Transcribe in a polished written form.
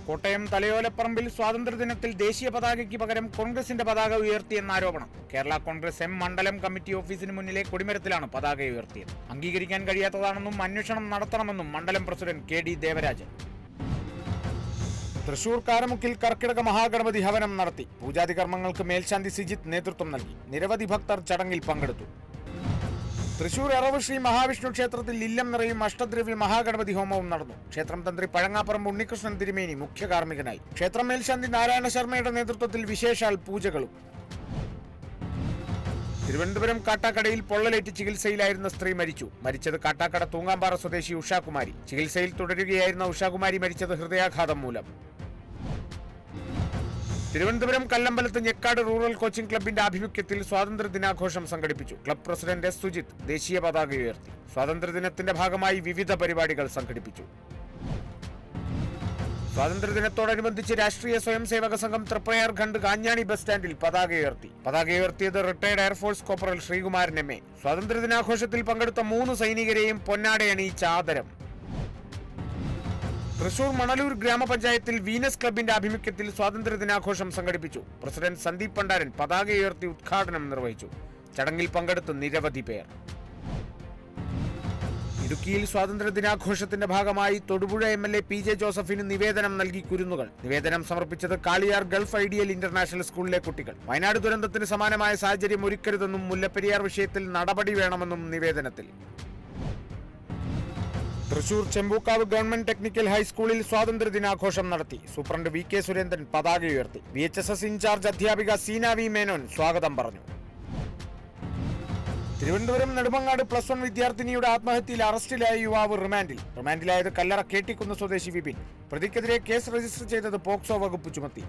കോട്ടയം തലയോലപ്പറമ്പിൽ സ്വാതന്ത്ര്യദിനത്തിൽ ദേശീയ പതാകയ്ക്ക് പകരം കോൺഗ്രസിന്റെ പതാക ഉയർത്തിയെന്ന ആരോപണം. കേരള കോൺഗ്രസ് എം മണ്ഡലം കമ്മിറ്റി ഓഫീസിന് മുന്നിലെ കൊടിമരത്തിലാണ് പതാക ഉയർത്തിയത്. അംഗീകരിക്കാൻ കഴിയാത്തതാണെന്നും അന്വേഷണം നടത്തണമെന്നും മണ്ഡലം president K D Devarajan. Thrissur കാരമുക്കിൽ കർക്കിടക മഹാഗണപതി ഹവനം നടത്തി. പൂജാതി കർമ്മങ്ങൾക്ക് മേൽശാന്തി സിജിത്ത് നേതൃത്വം നൽകി. നിരവധി ഭക്തർ ചടങ്ങിൽ പങ്കെടുത്തു. തൃശൂർ എറവ് ശ്രീ മഹാവിഷ്ണു ക്ഷേത്രത്തിൽ ഇല്ലം നിറയും അഷ്ടദ്രവ്യ മഹാഗണപതി ഹോമവും നടന്നു. ക്ഷേത്രം തന്ത്രി പഴങ്ങാപ്പറമ്പ് ഉണ്ണികൃഷ്ണൻ തിരുമേനി മുഖ്യ കാർമ്മികനായി. ക്ഷേത്രം മേൽശാന്തി നാരായണ ശർമ്മയുടെ നേതൃത്വത്തിൽ വിശേഷാൽ പൂജകളും. തിരുവനന്തപുരം കാട്ടാക്കടയിൽ പൊള്ളലേറ്റ് ചികിത്സയിലായിരുന്ന സ്ത്രീ മരിച്ചു. മരിച്ചത് കാട്ടാക്കട തൂങ്ങാമ്പാറ സ്വദേശി ഉഷാകുമാരി. ചികിത്സയിൽ തുടരുകയായിരുന്ന ഉഷാകുമാരി മരിച്ചത് ഹൃദയാഘാതം മൂലം. തിരുവനന്തപുരം കല്ലമ്പലത്ത് ഞെക്കാട് റൂറൽ കോച്ചിംഗ് ക്ലബിന്റെ ആഭിമുഖ്യത്തിൽ സ്വാതന്ത്ര്യ ദിനാഘോഷം സംഘടിപ്പിച്ചു. ക്ലബ് പ്രസിഡന്റ് എസ് സുജിത്ത് ദേശീയ പതാക ഉയർത്തി. സ്വാതന്ത്ര്യദിനത്തിന്റെ ഭാഗമായി വിവിധ പരിപാടികൾ സംഘടിപ്പിച്ചു. സ്വാതന്ത്ര്യദിനത്തോടനുബന്ധിച്ച് രാഷ്ട്രീയ സ്വയംസേവക സംഘം തൃപ്രയാർ ഖണ്ഡ് കാഞ്ഞാണി ബസ് സ്റ്റാൻഡിൽ പതാക ഉയർത്തി. പതാക ഉയർത്തിയത് retired air force corporal Sreekumaran M A. സ്വാതന്ത്ര്യദിനാഘോഷത്തിൽ പങ്കെടുത്ത 3 സൈനികരെയും പൊന്നാടയണിയിച്ച ആദരം. തൃശൂർ മണലൂർ ഗ്രാമപഞ്ചായത്തിൽ വീനസ് ക്ലബിന്റെ ആഭിമുഖ്യത്തിൽ സ്വാതന്ത്ര്യദിനാഘോഷം സംഘടിപ്പിച്ചു. പ്രസിഡന്റ് സന്ദീപ് പണ്ടാരൻ പതാക ഉയർത്തി ഉദ്ഘാടനം നിർവഹിച്ചു. ചടങ്ങിൽ പങ്കെടുത്ത് നിരവധി പേർ. ഇടുക്കിയിൽ സ്വാതന്ത്ര്യദിനാഘോഷത്തിന്റെ ഭാഗമായി തൊടുപുഴ MLA PJ ജോസഫിന് നിവേദനം നൽകി കുരുന്നുകൾ. നിവേദനം സമർപ്പിച്ചത് കാളിയാർ ഗൾഫ് ഐഡിയൽ ഇന്റർനാഷണൽ സ്കൂളിലെ കുട്ടികൾ. വയനാട് ദുരന്തത്തിന് സമാനമായ സാഹചര്യം ഒരുക്കരുതെന്നും മുല്ലപ്പെരിയാർ വിഷയത്തിൽ നടപടി വേണമെന്നും നിവേദനത്തിൽ. തൃശൂർ ചെമ്പൂക്കാവ് ഗവൺമെന്റ് ടെക്നിക്കൽ ഹൈസ്കൂളിൽ സ്വാതന്ത്ര്യദിനാഘോഷം നടത്തി. സൂപ്രണ്ട് VK സുരേന്ദ്രൻ പതാക ഉയർത്തി. VHSS ഇൻചാർജ് അധ്യാപിക സീന V മേനോൻ സ്വാഗതം പറഞ്ഞു. തിരുവനന്തപുരം നെടുമങ്ങാട് +1 വിദ്യാർത്ഥിനിയുടെ ആത്മഹത്യയിൽ അറസ്റ്റിലായ യുവാവ് റിമാൻഡിലായത് കല്ലറ കേട്ടിക്കുന്ന് സ്വദേശി വിപിൻ. പ്രതിക്കെതിരെ കേസ് രജിസ്റ്റർ ചെയ്തത് പോക്സോ വകുപ്പ് ചുമത്തി.